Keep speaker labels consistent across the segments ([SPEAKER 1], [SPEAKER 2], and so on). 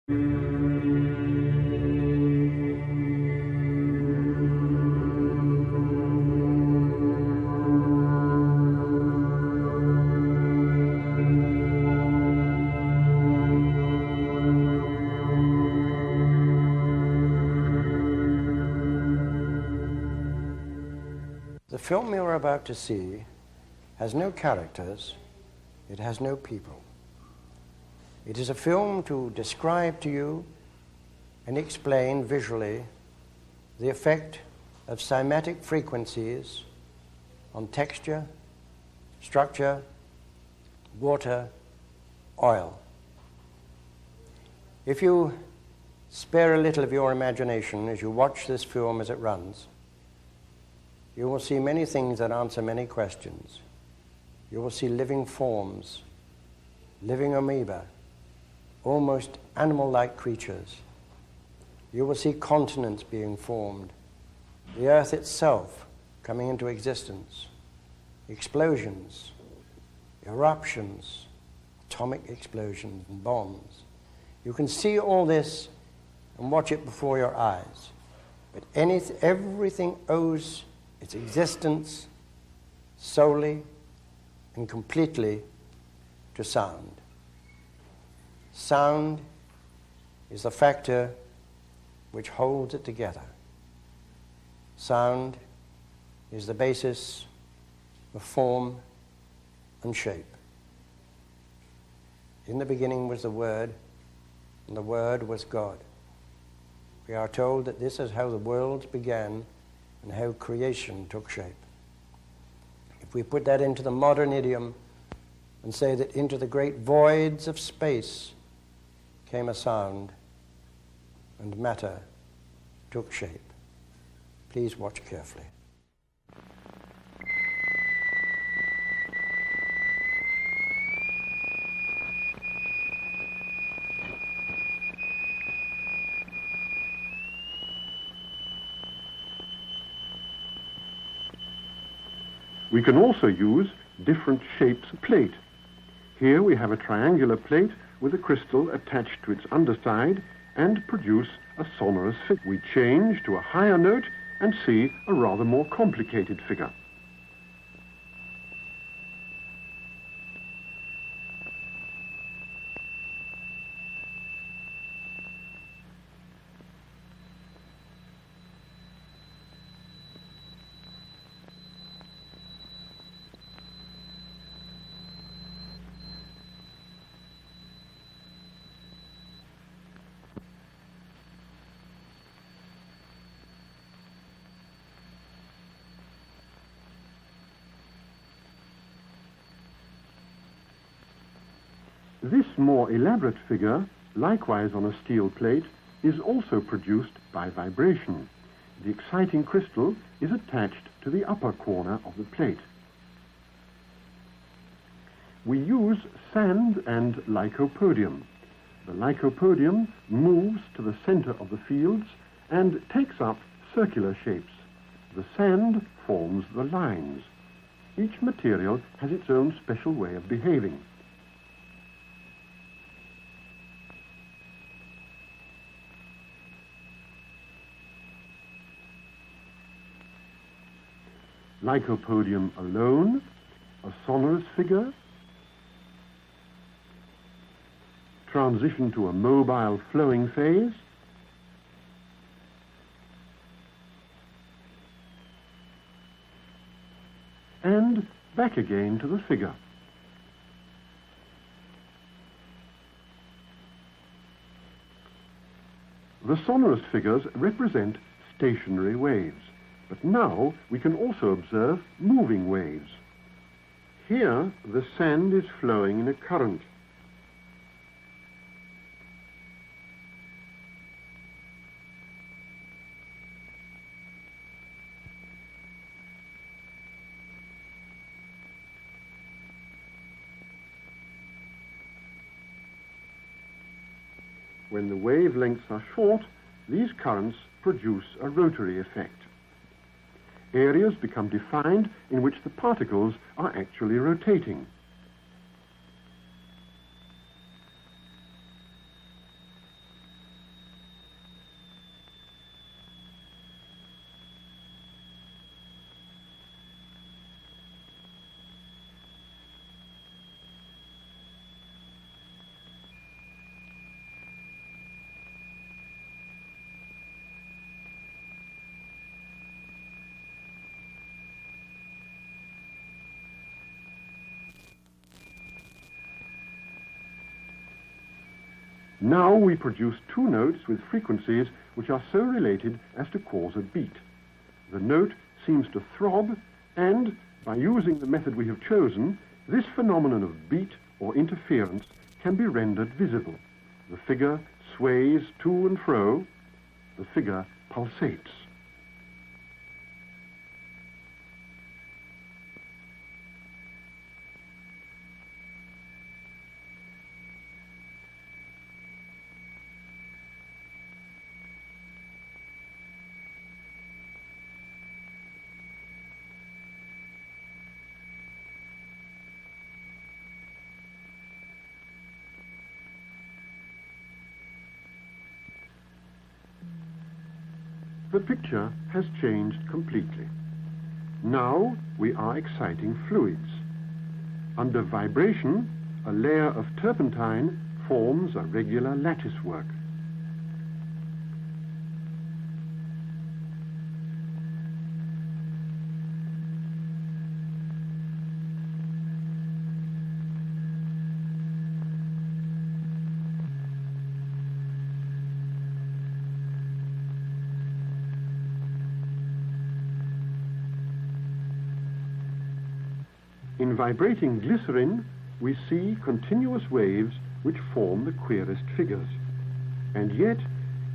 [SPEAKER 1] The film you're about to see has no characters, it has no people. It is a film to describe to you and explain visually the effect of cymatic frequencies on texture, structure, water, oil. If you spare a little of your imagination as you watch this film as it runs, you will see many things that answer many questions. You will see living forms, living amoeba, almost animal-like creatures. You will see continents being formed, the earth itself coming into existence, explosions, eruptions, atomic explosions and bombs. You can see all this and watch it before your eyes, but everything owes its existence solely and completely to sound. Sound is the factor which holds it together. Sound is the basis of form and shape. In the beginning was the Word, and the Word was God. We are told that this is how the worlds began and how creation took shape. If we put that into the modern idiom and say that into the great voids of space came a sound and matter took shape. Please watch carefully.
[SPEAKER 2] We can also use different shapes of plate. Here we have a triangular plate with a crystal attached to its underside and produce a sonorous figure. We change to a higher note and see a rather more complicated figure. This more elaborate figure, likewise on a steel plate, is also produced by vibration. The exciting crystal is attached to the upper corner of the plate. We use sand and lycopodium. The lycopodium moves to the center of the fields and takes up circular shapes. The sand forms the lines. Each material has its own special way of behaving. Lycopodium alone, a sonorous figure, transition to a mobile flowing phase, and back again to the figure. The sonorous figures represent stationary waves. But now we can also observe moving waves. Here the sand is flowing in a current. When the wavelengths are short, these currents produce a rotary effect. Areas become defined in which the particles are actually rotating. Now we produce two notes with frequencies which are so related as to cause a beat. The note seems to throb, and by using the method we have chosen, this phenomenon of beat or interference can be rendered visible. The figure sways to and fro. The figure pulsates. The picture has changed completely. Now we are exciting fluids. Under vibration, a layer of turpentine forms a regular lattice work. In vibrating glycerin, we see continuous waves which form the queerest figures. And yet,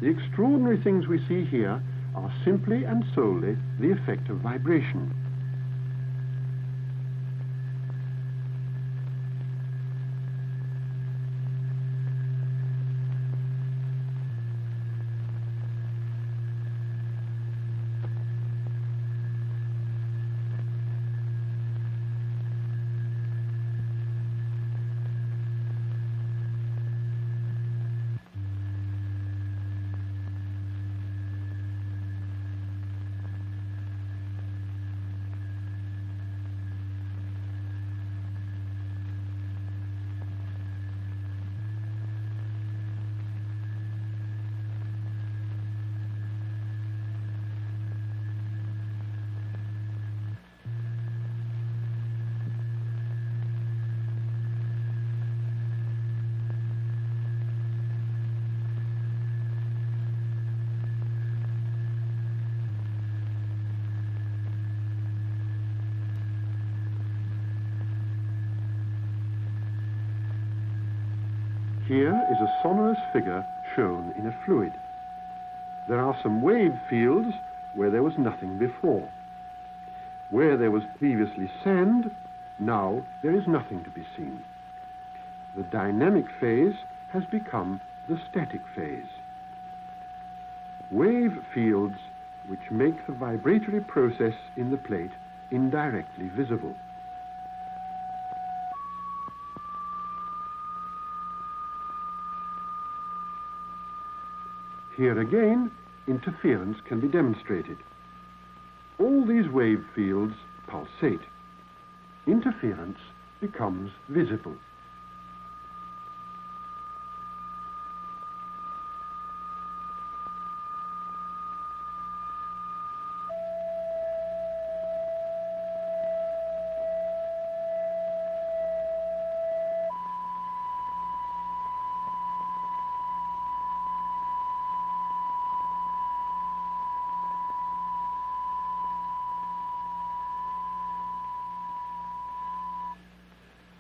[SPEAKER 2] the extraordinary things we see here are simply and solely the effect of vibration. Here is a sonorous figure shown in a fluid. There are some wave fields where there was nothing before. Where there was previously sand, now there is nothing to be seen. The dynamic phase has become the static phase. Wave fields which make the vibratory process in the plate indirectly visible. Here again, interference can be demonstrated. All these wave fields pulsate. Interference becomes visible.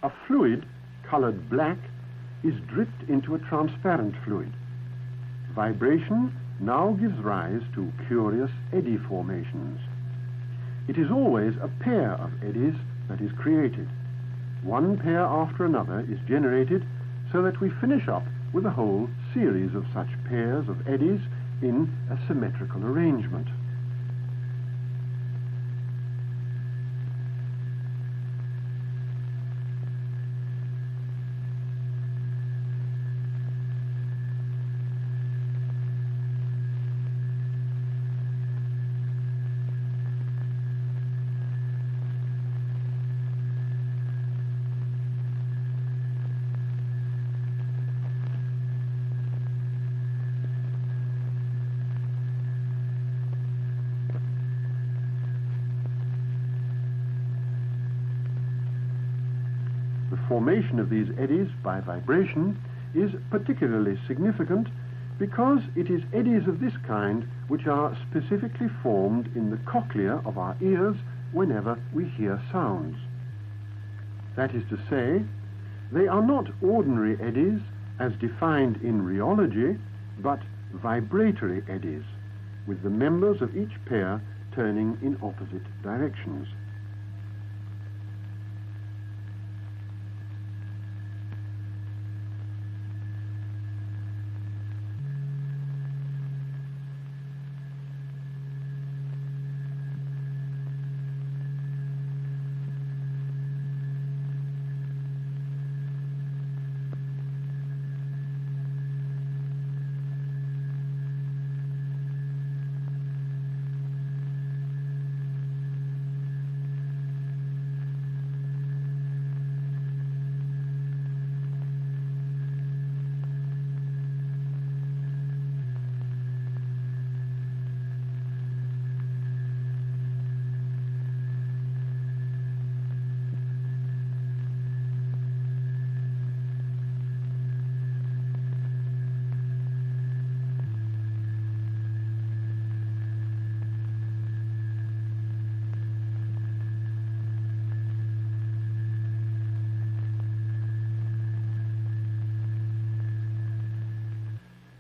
[SPEAKER 2] A fluid colored black is dripped into a transparent fluid. Vibration now gives rise to curious eddy formations. It is always a pair of eddies that is created. One pair after another is generated so that we finish up with a whole series of such pairs of eddies in a symmetrical arrangement. The formation of these eddies by vibration is particularly significant because it is eddies of this kind which are specifically formed in the cochlea of our ears whenever we hear sounds. That is to say, they are not ordinary eddies as defined in rheology, but vibratory eddies, with the members of each pair turning in opposite directions.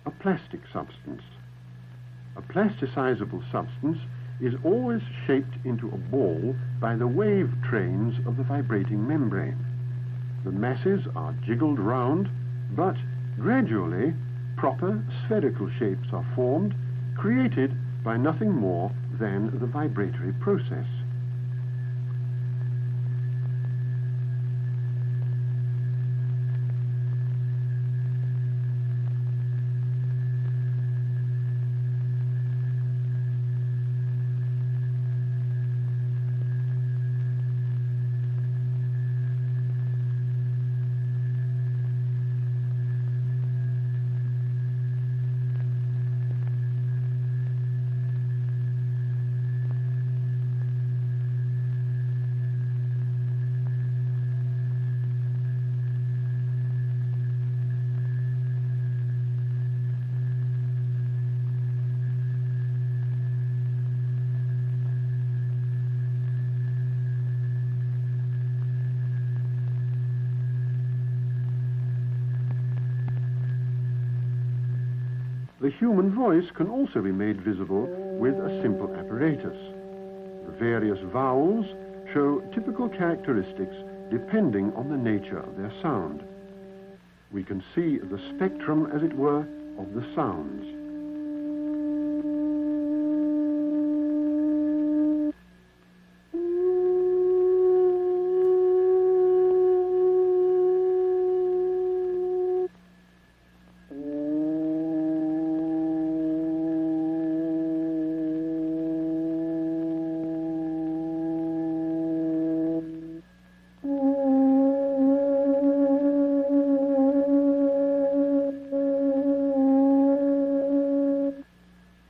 [SPEAKER 2] A plastic substance. A plasticizable substance is always shaped into a ball by the wave trains of the vibrating membrane. The masses are jiggled round, but gradually proper spherical shapes are formed, created by nothing more than the vibratory process. The human voice can also be made visible with a simple apparatus. The various vowels show typical characteristics depending on the nature of their sound. We can see the spectrum, as it were, of the sounds.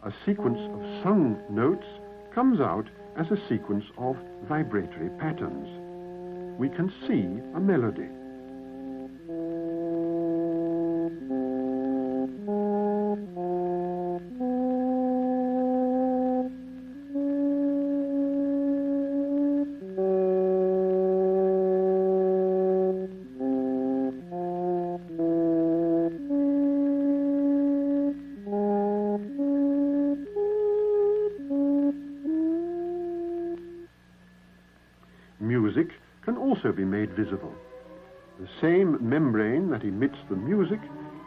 [SPEAKER 2] A sequence of sung notes comes out as a sequence of vibratory patterns. We can see a melody. Music can also be made visible. The same membrane that emits the music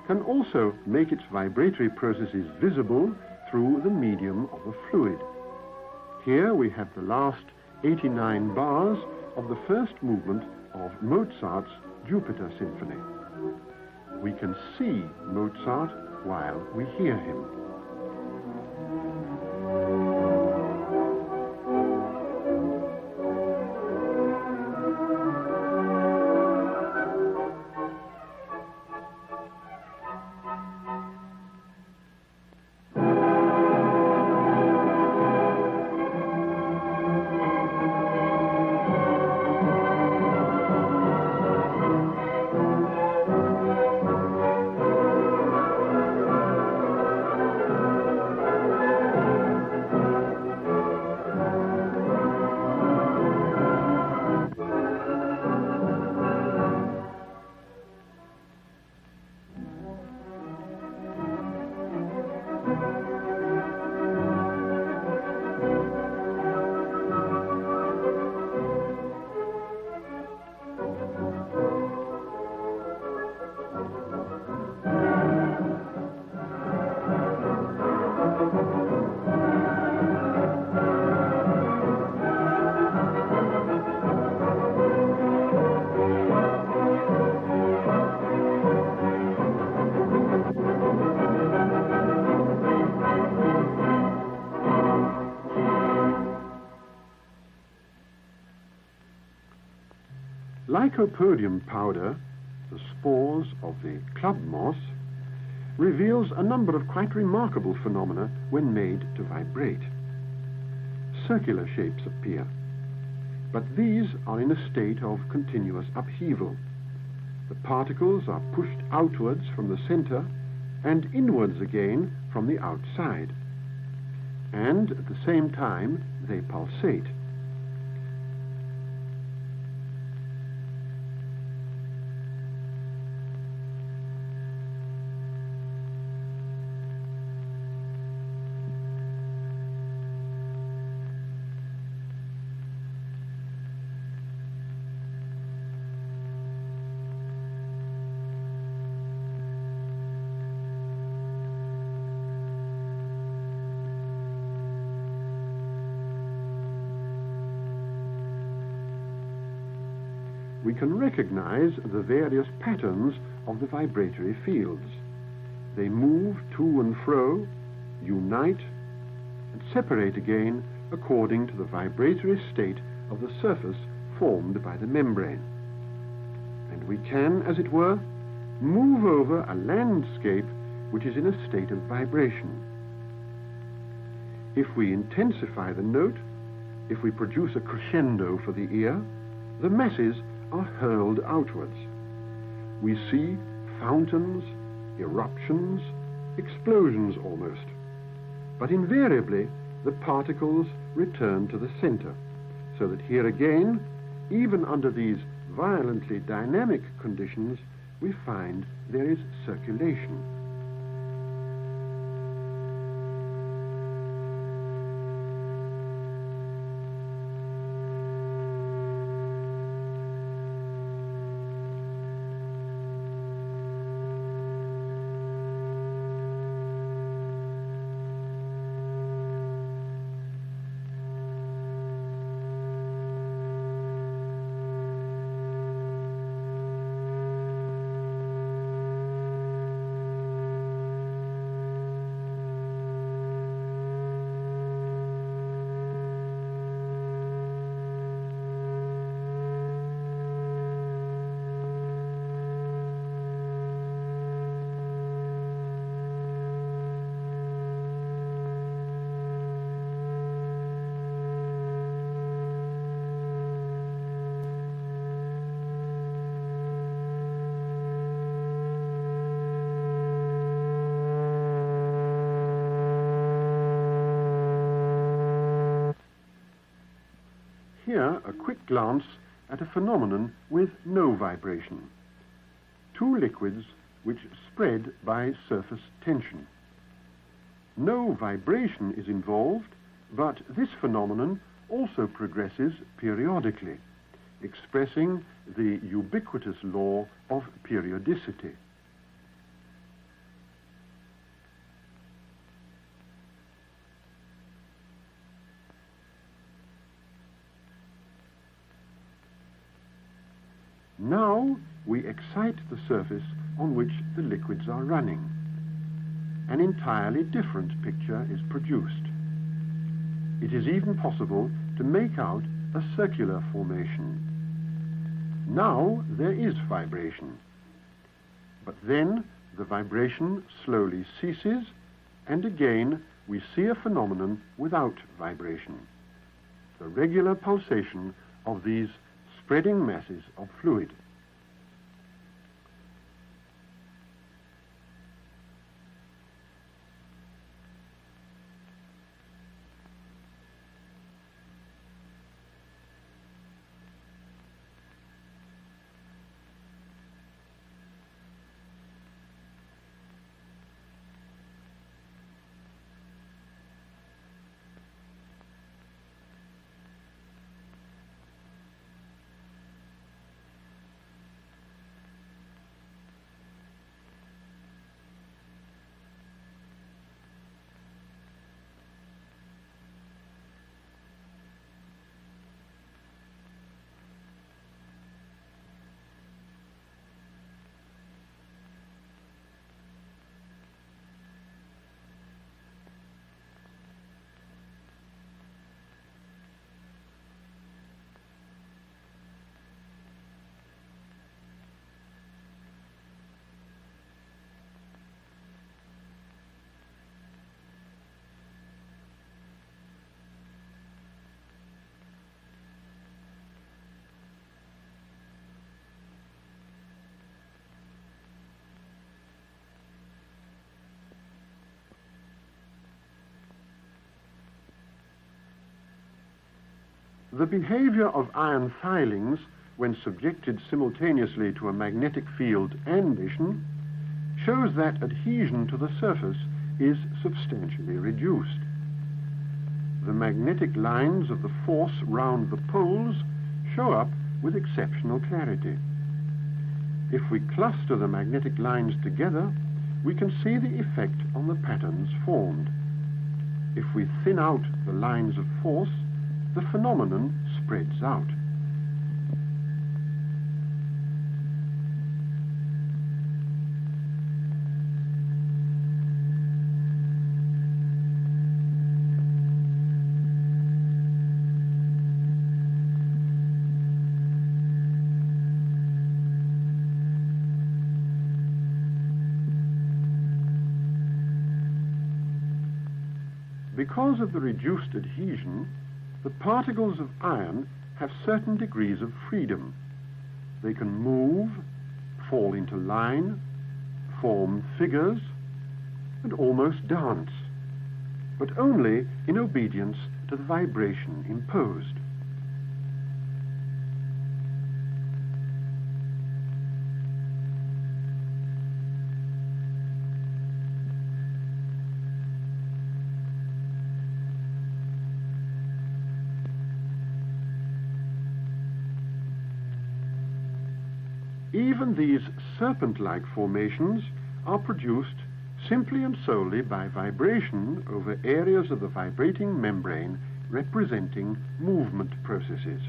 [SPEAKER 2] can also make its vibratory processes visible through the medium of the fluid. Here we have the last 89 bars of the first movement of Mozart's Jupiter Symphony. We can see Mozart while we hear him. lycopodium powder, the spores of the club moss, reveals a number of quite remarkable phenomena when made to vibrate. Circular shapes appear, but these are in a state of continuous upheaval. The particles are pushed outwards from the center and inwards again from the outside, and at the same time they pulsate. We can recognize the various patterns of the vibratory fields. They move to and fro, unite, and separate again according to the vibratory state of the surface formed by the membrane. And we can, as it were, move over a landscape which is in a state of vibration. If we intensify the note, if we produce a crescendo for the ear, the masses are hurled outwards. We see fountains, eruptions, explosions almost. But invariably, the particles return to the center, so that here again, even under these violently dynamic conditions, we find there is circulation. Here, a quick glance at a phenomenon with no vibration. Two liquids which spread by surface tension. No vibration is involved, but this phenomenon also progresses periodically, expressing the ubiquitous law of periodicity. Now we excite the surface on which the liquids are running. An entirely different picture is produced. It is even possible to make out a circular formation. Now there is vibration, but then the vibration slowly ceases, and again we see a phenomenon without vibration, the regular pulsation of these spreading masses of fluid. The behavior of iron filings, when subjected simultaneously to a magnetic field and emission, shows that adhesion to the surface is substantially reduced. The magnetic lines of the force round the poles show up with exceptional clarity. If we cluster the magnetic lines together, we can see the effect on the patterns formed. If we thin out the lines of force, the phenomenon spreads out. Because of the reduced adhesion, the particles of iron have certain degrees of freedom. They can move, fall into line, form figures, and almost dance, but only in obedience to the vibration imposed. Even these serpent-like formations are produced simply and solely by vibration over areas of the vibrating membrane representing movement processes.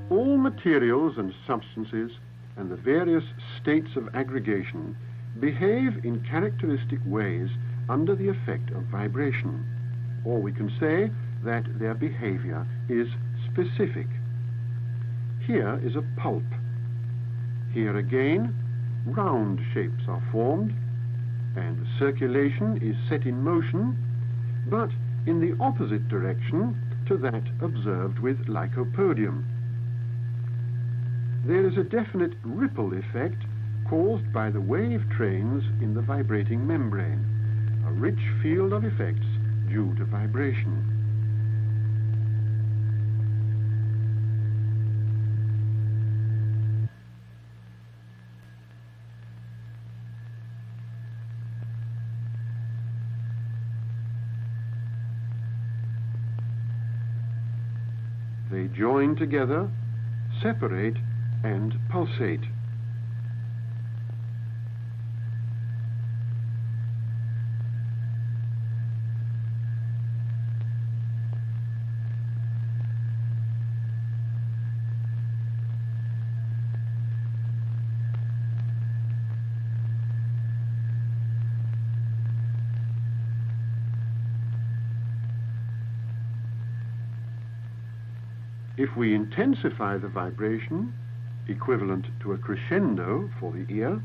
[SPEAKER 2] All materials and substances and the various states of aggregation behave in characteristic ways under the effect of vibration, or we can say that their behavior is specific. Here is a pulp. Here again, round shapes are formed, and circulation is set in motion, but in the opposite direction to that observed with lycopodium. There is a definite ripple effect caused by the wave trains in the vibrating membrane, a rich field of effects due to vibration. They join together, separate, and pulsate. If we intensify the vibration, equivalent to a crescendo for the ear,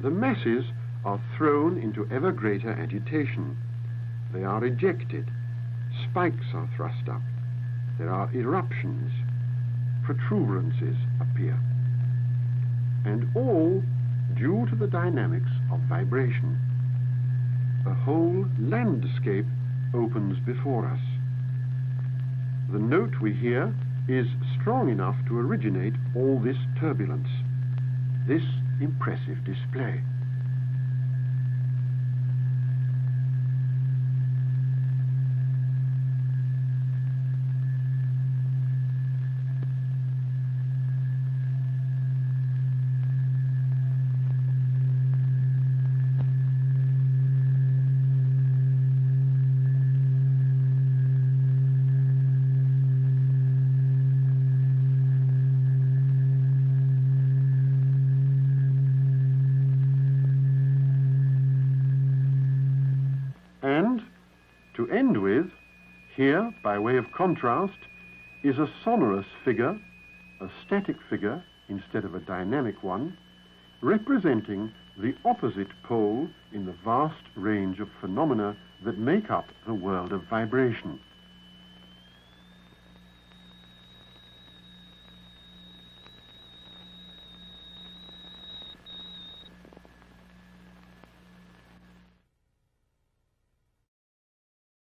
[SPEAKER 2] the masses are thrown into ever greater agitation. They are ejected, spikes are thrust up, there are eruptions, protuberances appear, and all due to the dynamics of vibration. A whole landscape opens before us. The note we hear is strong enough to originate all this turbulence, this impressive display. And, to end with, here, by way of contrast, is a sonorous figure, a static figure instead of a dynamic one, representing the opposite pole in the vast range of phenomena that make up the world of vibration.